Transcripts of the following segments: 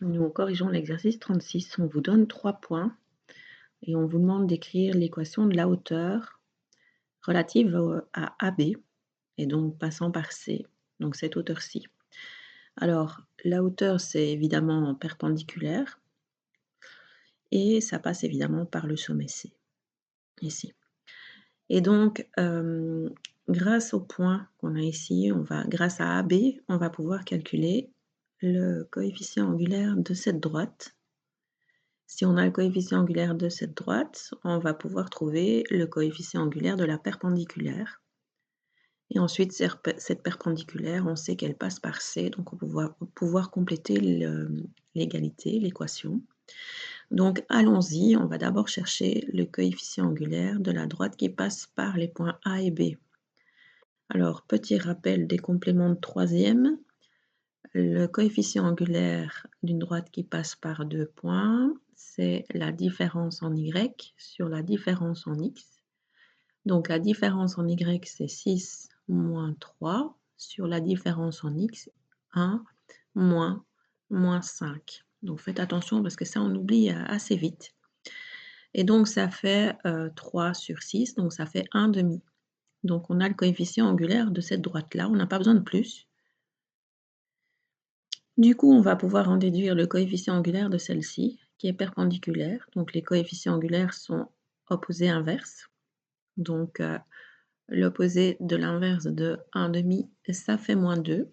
Nous corrigeons l'exercice 36. On vous donne 3 points et on vous demande d'écrire l'équation de la hauteur relative à AB et donc passant par C, donc cette hauteur-ci. Alors, la hauteur, c'est évidemment perpendiculaire et ça passe évidemment par le sommet C, ici. Et donc, grâce au point qu'on a ici, grâce à AB, on va pouvoir calculer le coefficient angulaire de cette droite. Si on a le coefficient angulaire de cette droite, on va pouvoir trouver le coefficient angulaire de la perpendiculaire. Et ensuite, cette perpendiculaire, on sait qu'elle passe par C, donc on va pouvoir compléter l'égalité, l'équation. Donc allons-y, on va d'abord chercher le coefficient angulaire de la droite qui passe par les points A et B. Alors, petit rappel des compléments de troisième. Le coefficient angulaire d'une droite qui passe par 2 points, c'est la différence en y sur la différence en x. Donc la différence en y, c'est 6 moins 3 sur la différence en x, 1 moins 5. Donc faites attention parce que ça, on oublie assez vite. Et donc ça fait 3 sur 6, donc ça fait 1 demi. Donc on a le coefficient angulaire de cette droite-là, on n'a pas besoin de plus. Du coup, on va pouvoir en déduire le coefficient angulaire de celle-ci, qui est perpendiculaire. Donc les coefficients angulaires sont opposés inverses. Donc l'opposé de l'inverse de 1/2, ça fait -2.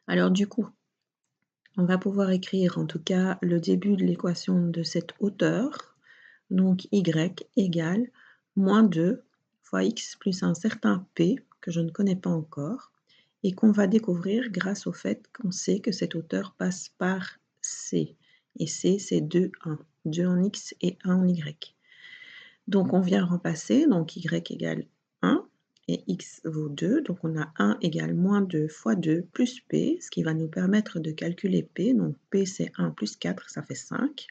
Alors du coup, on va pouvoir écrire en tout cas le début de l'équation de cette hauteur. Donc y égale -2 fois x plus un certain p que je ne connais pas encore et qu'on va découvrir grâce au fait qu'on sait que cette hauteur passe par C. Et C, c'est 2, 1. 2 en x et 1 en y. Donc on vient remplacer, donc y égale 1 et x vaut 2. Donc on a 1 égale -2 fois 2 plus p, ce qui va nous permettre de calculer p. Donc p, c'est 1 plus 4, ça fait 5.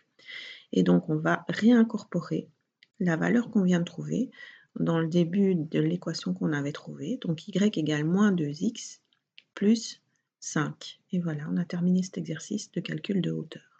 Et donc on va réincorporer la valeur qu'on vient de trouver dans le début de l'équation qu'on avait trouvée. Donc y égale -2x plus 5. Et voilà, on a terminé cet exercice de calcul de hauteur.